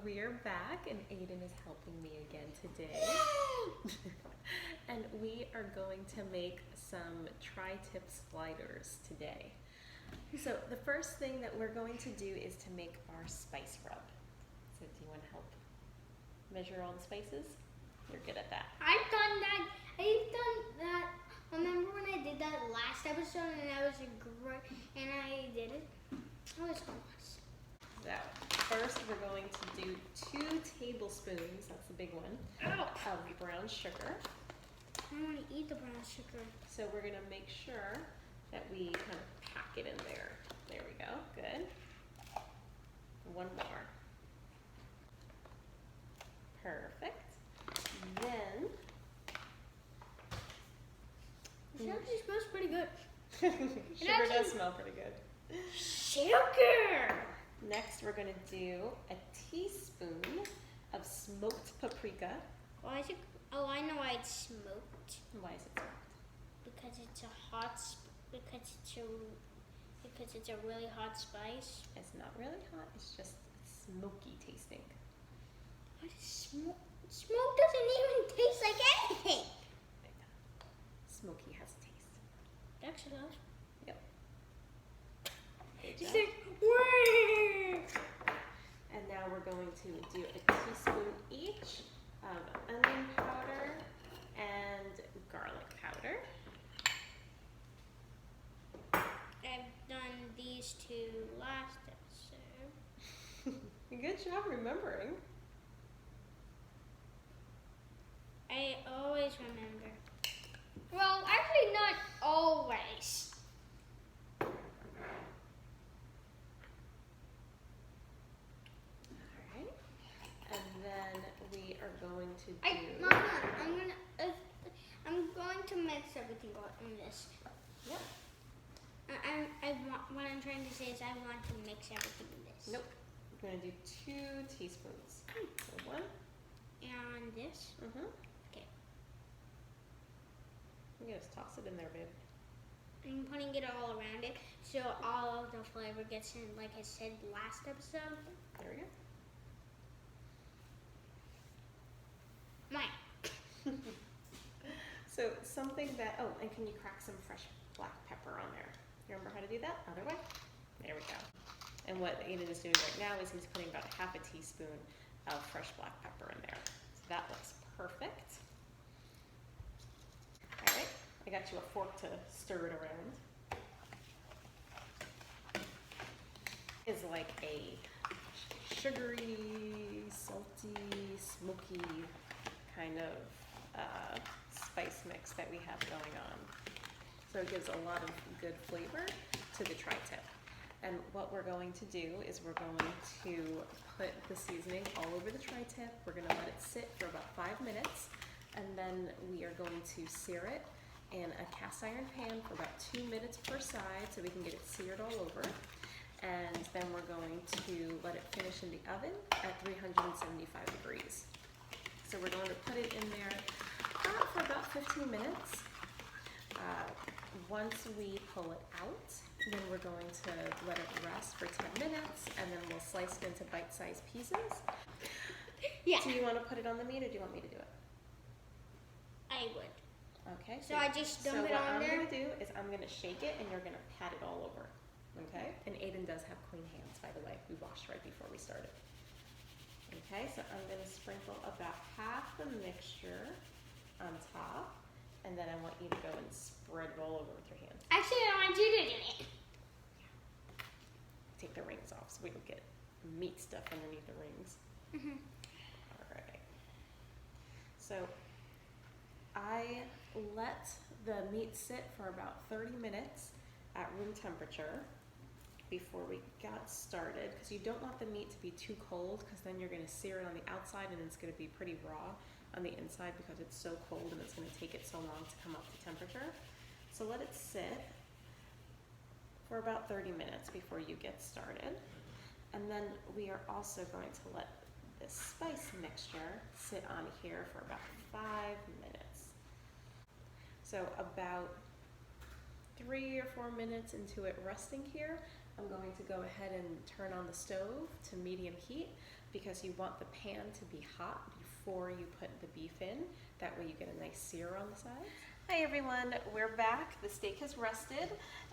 we are back and Aiden is helping me again today. And we are going to make some tri-tip sliders today. So the first thing that we're going to do is to make our spice rub. So do you want to help measure all the spices? You're good at that. I've done that. Remember when I did that last episode and I was great and I did it? I was awesome. So first we're going to do 2 tablespoons, that's the big one, of brown sugar. I want to eat the brown sugar. So we're going to make sure that we kind of pack it in there. There we go, good. 1 more. Perfect. Then It actually smells pretty good. sugar does smell pretty good. Sugar! Next we're going to do a teaspoon of smoked paprika. Why is it? Oh, I know why it's smoked. Why is it smoked? Because it's a hot. Because it's a really hot spice. It's not really hot. It's just smoky tasting. What is smoke? Smoke doesn't even taste like anything. Smoky has a taste. It actually does. Yep. Good It's job. like, And now we're going to do a teaspoon each of onion powder and garlic powder. I've done these 2 last episode. Good job remembering. I always remember. Well, actually not always. Alright. And then we are going to do... Mama, I'm going to mix everything in this. Yep. What I'm trying to say is I want to mix everything in this. Nope. We're going to do 2 teaspoons. So 1. And this? Mm-hmm. Okay. You can just toss it in there, babe. I'm putting it all around it so all of the flavor gets in, like I said last episode. There we go. Mine. So something that, oh, and can you crack some fresh black pepper on there? You remember how to do that? Other way? There we go. And what Aiden is doing right now is he's putting about ½ a teaspoon of fresh black pepper in there. So that looks perfect. All right, I got you a fork to stir it around. It's like a sugary, salty, smoky kind of spice mix that we have going on. So it gives a lot of good flavor to the tri-tip. And what we're going to do is we're going to put the seasoning all over the tri-tip. We're going to let it sit for about 5 minutes, and then we are going to sear it in a cast iron pan for about 2 minutes per side so we can get it seared all over. And then we're going to let it finish in the oven at 375 degrees. So we're going to put it in there for about 15 minutes. Once we pull it out, then we're going to let it rest for 10 minutes, and then we'll slice it into bite-sized pieces. Yeah. Do you want to put it on the meat, or do you want me to do it? I would. Okay. So I just dump it on there? So what I'm going to do is I'm going to shake it, and you're going to pat it all over. Okay? And Aiden does have clean hands, by the way. We washed right before we started. Okay, so I'm going to sprinkle about half the mixture on top, and then I want you to go and spread it all over with your hands. Actually, I want you to do it. Take the rings off so we don't get meat stuff underneath the rings. Mm-hmm. All right. So I let the meat sit for about 30 minutes at room temperature before we got started, because you don't want the meat to be too cold, because then you're going to sear it on the outside and it's going to be pretty raw on the inside because it's so cold and it's going to take it so long to come up to temperature. So let it sit for about 30 minutes before you get started. And then we are also going to let this spice mixture sit on here for about 5 minutes. So about 3 or 4 minutes into it resting here, I'm going to go ahead and turn on the stove to medium heat, because you want the pan to be hot before you put the beef in. That way you get a nice sear on the sides. Hi everyone, we're back. The steak has rested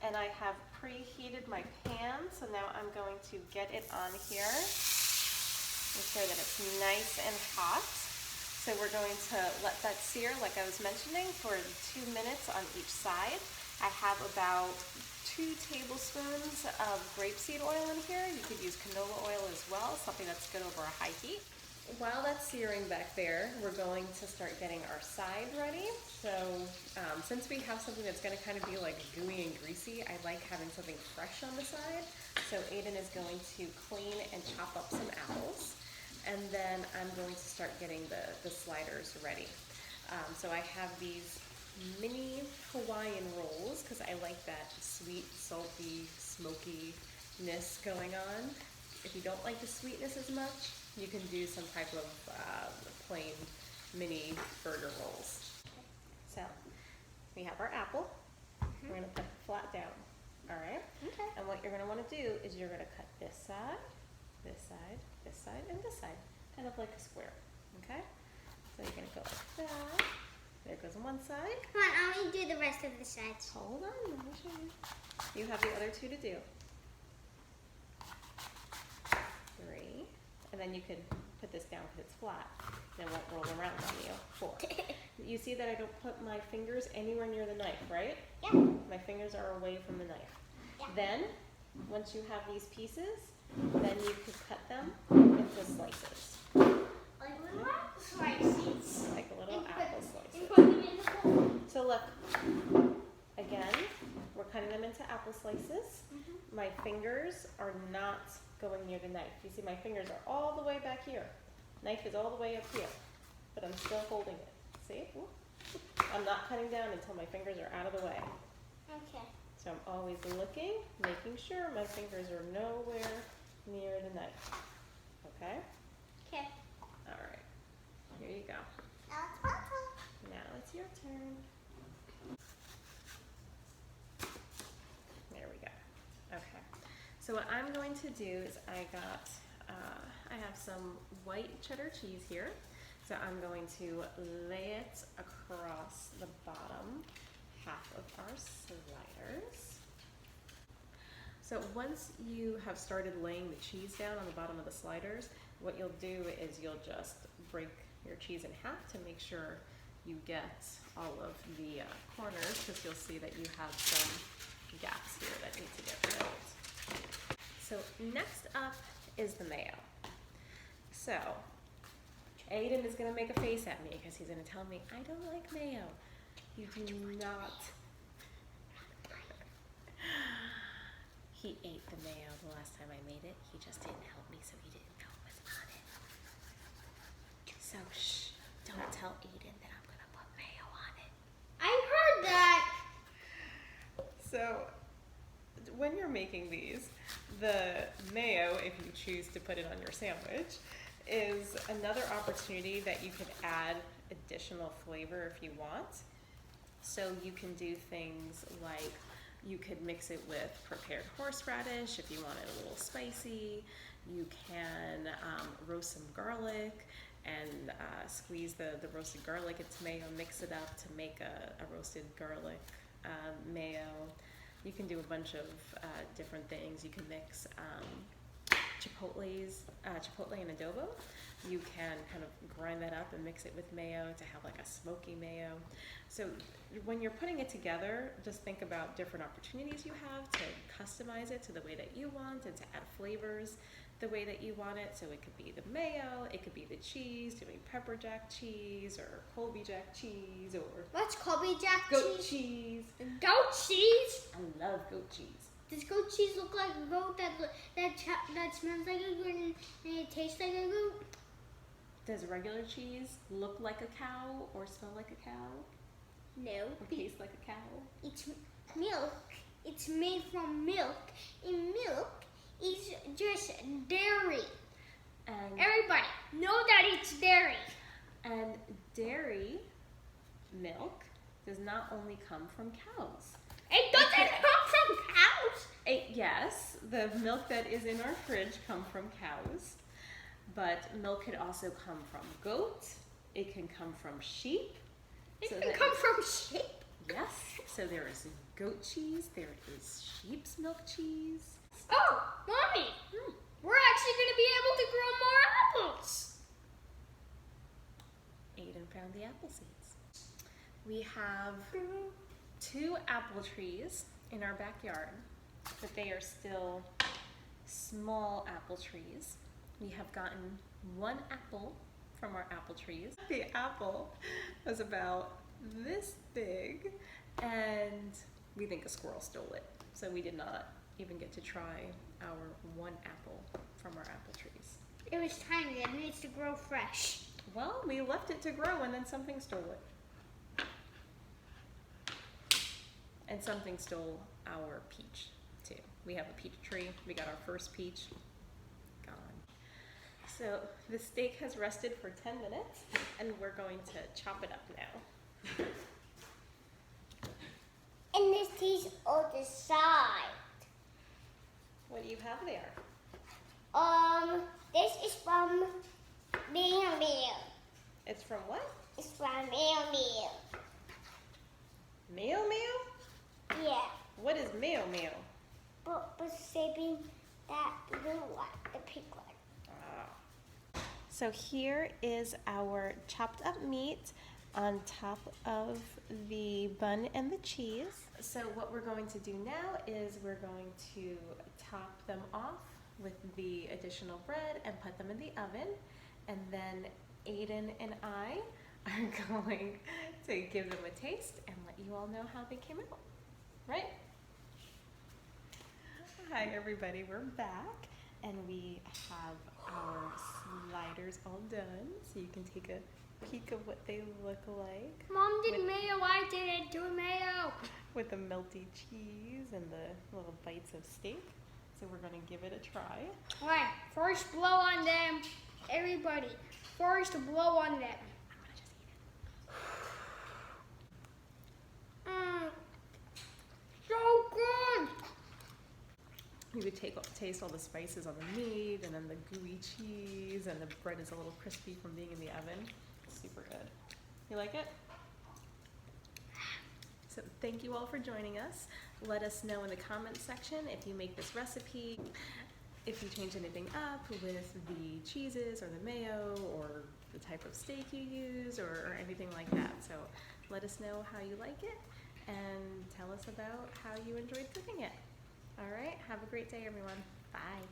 and I have preheated my pan, so now I'm going to get it on here. Make sure that it's nice and hot. So we're going to let that sear, like I was mentioning, for 2 minutes on each side. I have about 2 tablespoons of grapeseed oil in here. You could use canola oil as well, something that's good over a high heat. While that's searing back there, we're going to start getting our side ready. So since we have something that's going to kind of be like gooey and greasy, I like having something fresh on the side. So Aiden is going to clean and chop up some apples. And then I'm going to start getting the sliders ready. So I have these mini Hawaiian rolls because I like that sweet, salty, smokiness going on. If you don't like the sweetness as much, you can do some type of plain mini burger rolls. So we have our apple. We're going to put it flat down. All right? Okay. And what you're going to want to do is you're going to cut this side, this side, this side, and this side, kind of like a square. Okay? So you're going to go like that. There goes one side. Come on, I want to do the rest of the sides. Hold on, let me show you. You have the other 2 to do. 3. And then you could put this down because it's flat. And it won't roll around on you. 4. You see that I don't put my fingers anywhere near the knife, right? Yeah. My fingers are away from the knife. Yeah. Then, once you have these pieces, then you could cut them into slices. Like little apple slices. Like a little apple slices. And put them in the bowl. So look, again, we're cutting them into apple slices. My fingers are not going near the knife. You see my fingers are all the way back here. Knife is all the way up here, but I'm still holding it. See? Ooh. I'm not cutting down until my fingers are out of the way. Okay. So I'm always looking, making sure my fingers are nowhere near the knife. Okay? Okay. All right. Here you go. Now it's my turn. Now it's your turn. There we go. Okay. So what I'm going to do is I have some white cheddar cheese here. So I'm going to lay it across the bottom half of our sliders. So once you have started laying the cheese down on the bottom of the sliders, what you'll do is you'll just break your cheese in half to make sure you get all of the corners, because you'll see that you have some gaps here that need to get filled. So next up is the mayo. So Aiden is going to make a face at me because he's going to tell me, I don't like mayo. You do not. He ate the mayo the last time I made it. He just didn't help me, so he didn't know what was on it. So shh, don't tell Aiden that I'm going to put mayo on it. I heard that. So when you're making these, the mayo, if you choose to put it on your sandwich, is another opportunity that you could add additional flavor if you want. So you can do things like you could mix it with prepared horseradish if you want it a little spicy. You can roast some garlic and squeeze the roasted garlic into mayo, mix it up to make a roasted garlic mayo. You can do a bunch of different things. You can mix chipotle and adobo. You can kind of grind that up and mix it with mayo to have like a smoky mayo. So when you're putting it together, just think about different opportunities you have to customize it to the way that you want and to add flavors the way that you want it. So it could be the mayo, it could be the cheese, doing pepper jack cheese or Colby jack cheese or What's Colby jack goat cheese? cheese. Goat cheese? I love goat cheese. Does goat cheese look like a goat that smells like a goat and it tastes like a goat? Does regular cheese look like a cow or smell like a cow No. or taste like a cow? It's milk. It's made from milk. And milk is just dairy. And Everybody know that it's dairy. And dairy milk does not only come from cows. It doesn't come from cows. Yes, the milk that is in our fridge come from cows. but milk could also come from goat. It can come from sheep. It can come from sheep. Yes. So there is goat cheese. There is sheep's milk cheese. Oh, Mommy! We're actually going to be able to grow more apples. Aiden found the apple seeds. We have 2 apple trees in our backyard, but they are still small apple trees. We have gotten 1 apple from our apple trees. The apple was about this big, and we think a squirrel stole it. So we did not even get to try our 1 apple from our apple trees. It was tiny. It needs to grow fresh. Well, we left it to grow and then something stole it. And something stole our peach too. We have a peach tree. We got our first peach. Gone. So the steak has rested for 10 minutes and we're going to chop it up now. And this piece on the side. What do you have there? This is from Mayo. It's from what? It's from Mayo. Mayo mayo? Yeah. What is mayo mayo? But saving that blue one, the pink one. So here is our chopped up meat on top of the bun and the cheese. So what we're going to do now is we're going to top them off with the additional bread and put them in the oven. And then Aiden and I are going to give them a taste and let you all know how they came out, right? Hi everybody, we're back and we have our sliders all done. So you can take a peek of what they look like. Mom did mayo, I didn't do mayo. With the melty cheese and the little bites of steak. So we're gonna give it a try. Alright, first blow on them. Everybody, first blow on them. I'm gonna just eat it. So good. You could taste all the spices on the meat and then the gooey cheese, and the bread is a little crispy from being in the oven. It's super good. You like it? So thank you all for joining us. Let us know in the comments section if you make this recipe, if you change anything up with the cheeses or the mayo or the type of steak you use or anything like that. So let us know how you like it and tell us about how you enjoyed cooking it. All right, have a great day everyone. Bye.